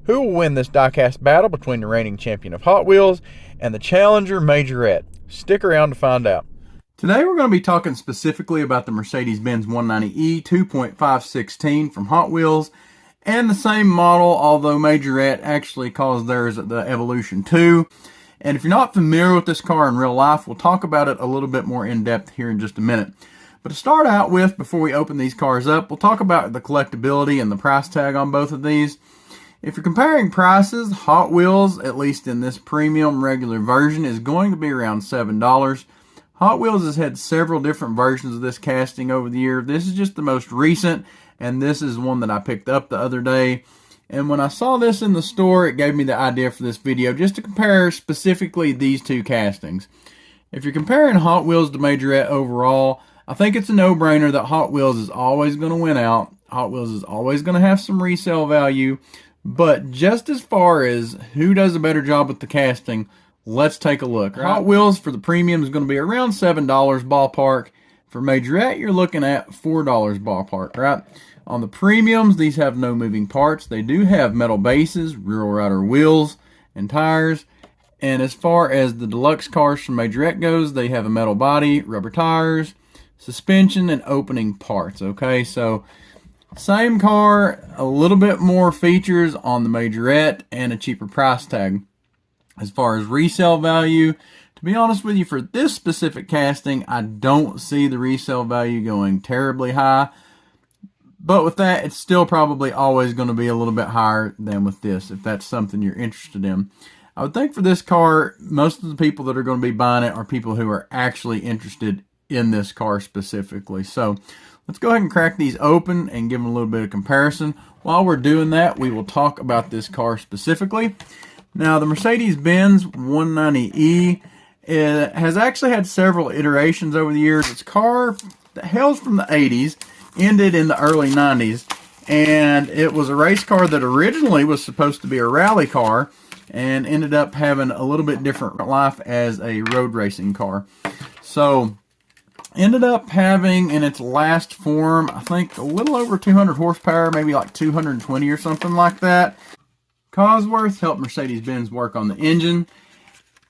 Who will win this diecast battle between the reigning champion of Hot Wheels and the challenger Majorette? Stick around to find out. Today we're going to be talking specifically about the Mercedes Benz 190e 2.516 from Hot Wheels, and the same model, although Majorette actually calls theirs the Evolution 2. And if you're not familiar with this car in real life, we'll talk about it a little bit more in depth here in just a minute. But to start out with, before we open these cars up, we'll talk about the collectability and the price tag on both of these. If you're comparing prices, Hot Wheels, at least in this premium regular version, is going to be around $7. Hot Wheels has had several different versions of this casting over the year. This is just the most recent, and this is one that I picked up the other day. And when I saw this in the store, it gave me the idea for this video just to compare specifically these two castings. If you're comparing Hot Wheels to Majorette overall, I think it's a no-brainer that Hot Wheels is always going to win out. Hot Wheels is always going to have some resale value. But just as far as who does a better job with the casting, let's take a look. Right. Hot Wheels for the premium is going to be around $7 ballpark. For Majorette, you're looking at $4 ballpark, right? On the premiums, these have no moving parts. They do have metal bases, rear rider wheels, and tires. And as far as the deluxe cars from Majorette goes, they have a metal body, rubber tires, suspension, and opening parts, okay? So same car, a little bit more features on the Majorette and a cheaper price tag. As far as resale value, to be honest with you, for this specific casting, I don't see the resale value going terribly high. But with that, it's still probably always going to be a little bit higher than with this, if that's something you're interested in. I would think for this car, most of the people that are going to be buying it are people who are actually interested in this car specifically. So let's go ahead and crack these open and give them a little bit of comparison. While we're doing that, we will talk about this car specifically. Now, the Mercedes Benz 190e has actually had several iterations over the years. It's a car that hails from the 80s, ended in the early 90s, and it was a race car that originally was supposed to be a rally car and ended up having a little bit different life as a road racing car. So ended up having, in its last form, I think a little over 200 horsepower, maybe like 220 or something like that. Cosworth helped Mercedes-Benz work on the engine.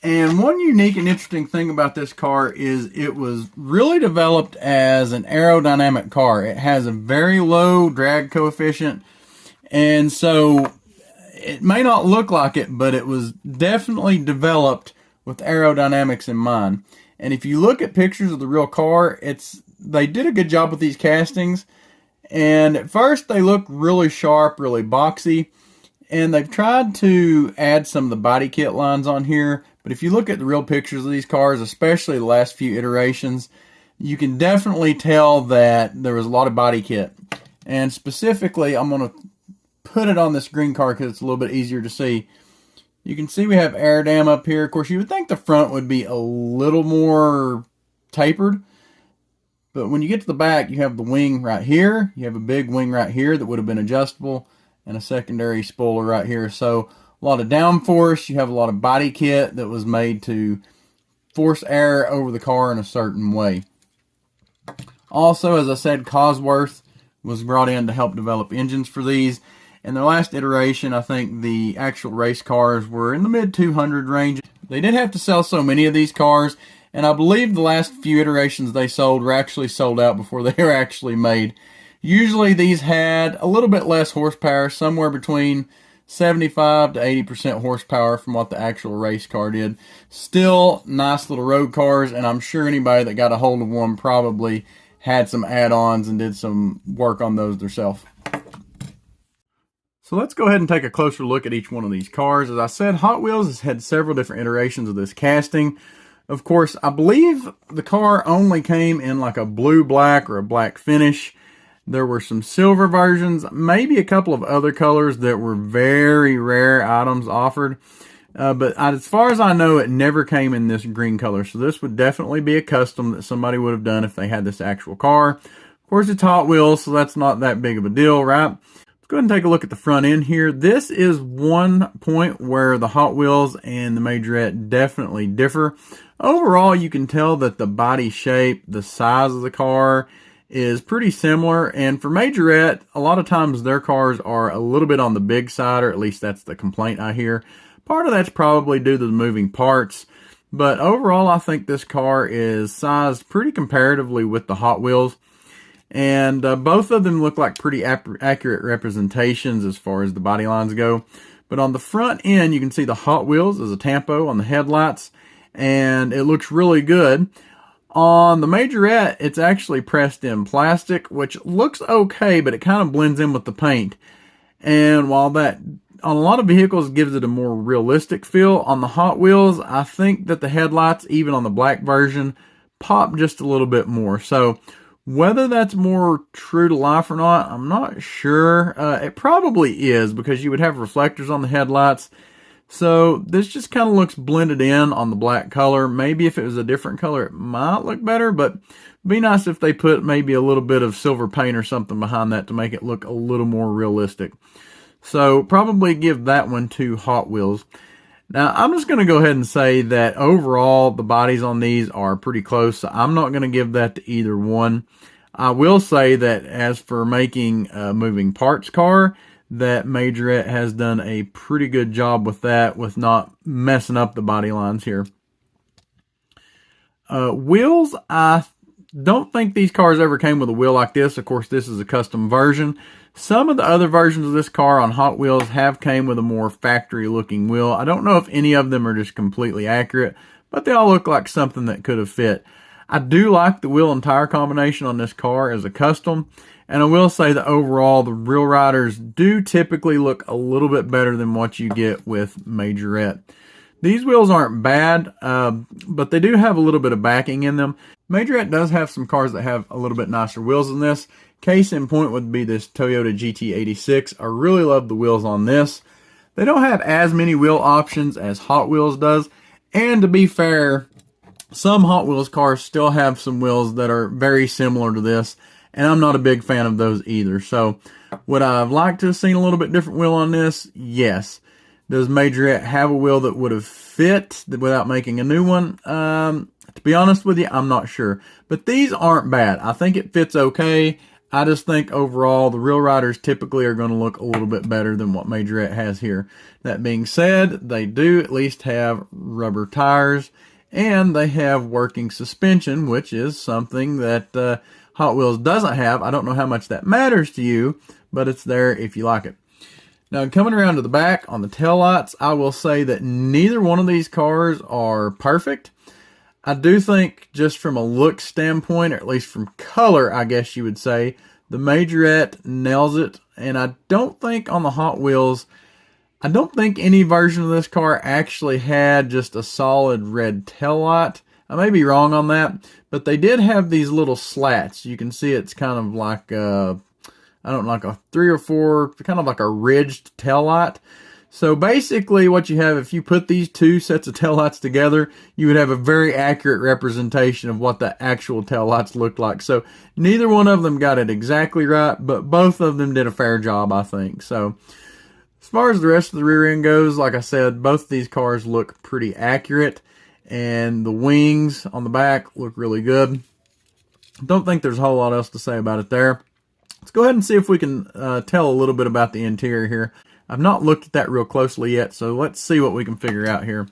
And one unique and interesting thing about this car is it was really developed as an aerodynamic car. It has a very low drag coefficient, and so it may not look like it, but it was definitely developed with aerodynamics in mind. And if you look at pictures of the real car, they did a good job with these castings. And at first they look really sharp, really boxy. And they've tried to add some of the body kit lines on here. But if you look at the real pictures of these cars, especially the last few iterations, you can definitely tell that there was a lot of body kit. And specifically, I'm going to put it on this green car because it's a little bit easier to see. You can see we have air dam up here. Of course, you would think the front would be a little more tapered. But when you get to the back, you have the wing right here. You have a big wing right here that would have been adjustable, and a secondary spoiler right here. So a lot of downforce. You have a lot of body kit that was made to force air over the car in a certain way. Also, as I said, Cosworth was brought in to help develop engines for these. In their last iteration, I think the actual race cars were in the mid-200 range. They did have to sell so many of these cars, and I believe the last few iterations they sold were actually sold out before they were actually made. Usually these had a little bit less horsepower, somewhere between 75 to 80% horsepower from what the actual race car did. Still nice little road cars, and I'm sure anybody that got a hold of one probably had some add-ons and did some work on those themselves. So let's go ahead and take a closer look at each one of these cars. As I said, Hot Wheels has had several different iterations of this casting. Of course, I believe the car only came in like a blue-black or a black finish. There were some silver versions, maybe a couple of other colors that were very rare items offered. But as far as I know, it never came in this green color. So this would definitely be a custom that somebody would have done if they had this actual car. Of course, it's Hot Wheels, so that's not that big of a deal, right? Let's go ahead and take a look at the front end here. This is one point where the Hot Wheels and the Majorette definitely differ. Overall, you can tell that the body shape, the size of the car, is pretty similar. And for Majorette, a lot of times their cars are a little bit on the big side, or at least that's the complaint I hear. Part of that's probably due to the moving parts. But overall, I think this car is sized pretty comparatively with the Hot Wheels. And both of them look like pretty accurate representations as far as the body lines go. But on the front end, you can see the Hot Wheels as a tampo on the headlights, and it looks really good. On the Majorette, it's actually pressed in plastic, which looks okay, but it kind of blends in with the paint. And while that, on a lot of vehicles, gives it a more realistic feel, on the Hot Wheels, I think that the headlights, even on the black version, pop just a little bit more. So whether that's more true to life or not, I'm not sure. It probably is, because you would have reflectors on the headlights. So this just kind of looks blended in on the black color. Maybe if it was a different color, it might look better, but it'd be nice if they put maybe a little bit of silver paint or something behind that to make it look a little more realistic. So probably give that one to Hot Wheels. Now, I'm just going to go ahead and say that overall, the bodies on these are pretty close. So I'm not going to give that to either one. I will say that as for making a moving parts car, that Majorette has done a pretty good job with that, with not messing up the body lines here. Wheels, I don't think these cars ever came with a wheel like this. Of course, this is a custom version. Some of the other versions of this car on Hot Wheels have came with a more factory looking wheel. I don't know if any of them are just completely accurate, but they all look like something that could have fit. I do like the wheel and tire combination on this car as a custom. And I will say that overall, the Real Riders do typically look a little bit better than what you get with Majorette. These wheels aren't bad, but they do have a little bit of backing in them. Majorette does have some cars that have a little bit nicer wheels than this. Case in point would be this Toyota GT86. I really love the wheels on this. They don't have as many wheel options as Hot Wheels does. And to be fair, some Hot Wheels cars still have some wheels that are very similar to this. And I'm not a big fan of those either. So would I have liked to have seen a little bit different wheel on this? Yes. Does Majorette have a wheel that would have fit without making a new one? To be honest with you, I'm not sure. But these aren't bad. I think it fits okay. I just think overall the Real Riders typically are going to look a little bit better than what Majorette has here. That being said, they do at least have rubber tires. And they have working suspension, which is something that Hot Wheels doesn't have. I don't know how much that matters to you, but it's there if you like it. Now, coming around to the back on the taillights, I will say that neither one of these cars are perfect. I do think just from a look standpoint, or at least from color, I guess you would say, the Majorette nails it. And I don't think on the Hot Wheels, I don't think any version of this car actually had just a solid red taillight. I may be wrong on that, but they did have these little slats. You can see it's kind of like like a 3 or 4, kind of like a ridged taillight. So basically what you have, if you put these two sets of taillights together, you would have a very accurate representation of what the actual taillights looked like. So neither one of them got it exactly right, but both of them did a fair job, I think. So as far as the rest of the rear end goes, like I said, both of these cars look pretty accurate. And the wings on the back look really good. Don't think there's a whole lot else to say about it there. Let's go ahead and see if we can tell a little bit about the interior here. I've not looked at that real closely yet, so let's see what we can figure out here.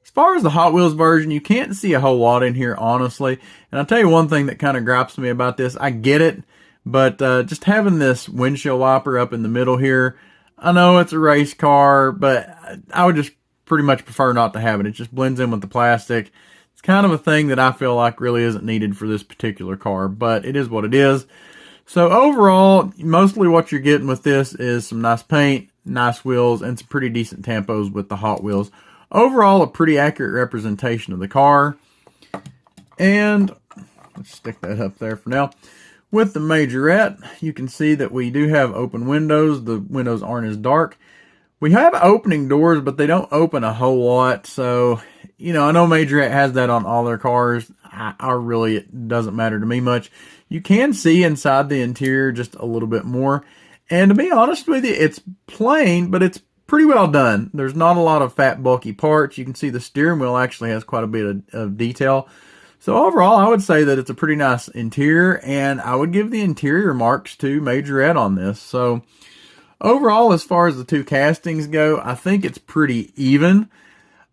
As far as the Hot Wheels version, you can't see a whole lot in here, honestly. And I'll tell you one thing that kind of gripes me about this. I get it, but just having this windshield wiper up in the middle here, I know it's a race car, but I would just pretty much prefer not to have it. It just blends in with the plastic. It's kind of a thing that I feel like really isn't needed for this particular car, but it is what it is. So overall, mostly what you're getting with this is some nice paint, nice wheels, and some pretty decent tampos with the Hot Wheels. Overall, a pretty accurate representation of the car. And let's stick that up there for now. With the Majorette, you can see that we do have open windows. The windows aren't as dark. We have opening doors, but they don't open a whole lot. So, I know Majorette has that on all their cars. It doesn't matter to me much. You can see inside the interior just a little bit more. And to be honest with you, it's plain, but it's pretty well done. There's not a lot of fat, bulky parts. You can see the steering wheel actually has quite a bit of detail. So overall, I would say that it's a pretty nice interior, and I would give the interior marks to Majorette on this. So overall, as far as the two castings go, I think it's pretty even.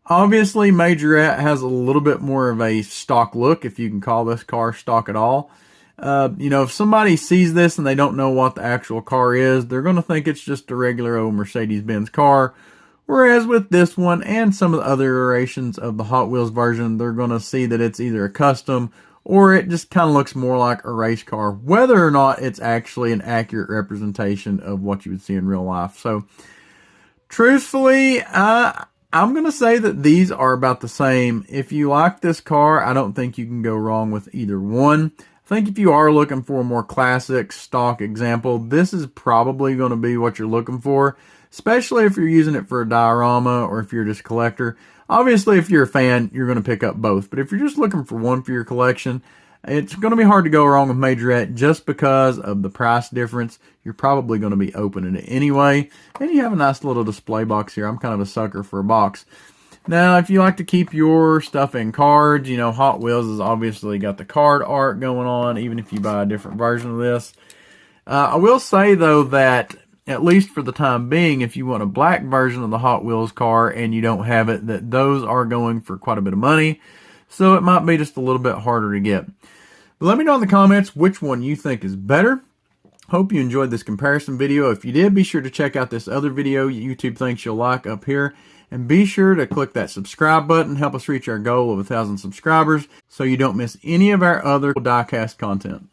Obviously, Majorette has a little bit more of a stock look, if you can call this car stock at all. If somebody sees this and they don't know what the actual car is, they're going to think it's just a regular old Mercedes Benz car. Whereas with this one and some of the other iterations of the Hot Wheels version, they're going to see that it's either a custom or it just kind of looks more like a race car, whether or not it's actually an accurate representation of what you would see in real life. So, truthfully, I'm going to say that these are about the same. If you like this car, I don't think you can go wrong with either one. I think if you are looking for a more classic stock example, this is probably going to be what you're looking for, especially if you're using it for a diorama or if you're just a collector. Obviously, if you're a fan, you're going to pick up both. But if you're just looking for one for your collection, it's going to be hard to go wrong with Majorette just because of the price difference. You're probably going to be opening it anyway. And you have a nice little display box here. I'm kind of a sucker for a box. Now, if you like to keep your stuff in cards, Hot Wheels has obviously got the card art going on, even if you buy a different version of this. I will say, though, that at least for the time being, if you want a black version of the Hot Wheels car and you don't have it, that those are going for quite a bit of money. So it might be just a little bit harder to get. But let me know in the comments which one you think is better. Hope you enjoyed this comparison video. If you did, be sure to check out this other video YouTube thinks you'll like up here. And be sure to click that subscribe button. Help us reach our goal of 1,000 subscribers so you don't miss any of our other Diecast content.